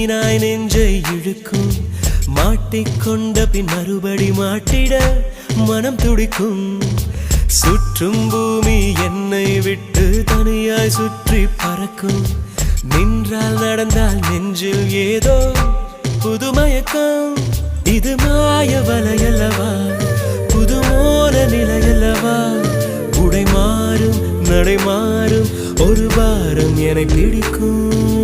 மீனாய் நெஞ்சை இழுக்கும் மாட்டிக்கொண்ட பின் மறுபடி மாட்டிட மனம் துடிக்கும் சுற்றும் பூமி என்னை விட்டு தனியாய் சுற்றி பறக்கும் நின்றால் நடந்தால் நெஞ்சில் ஏதோ புதுமயக்கம் இது மாய வலையல்லவா புதுமோன நிலையல்லவா உடை மாறும் நடை மாறும் ஒரு வாரம் என்னை பிடிக்கும்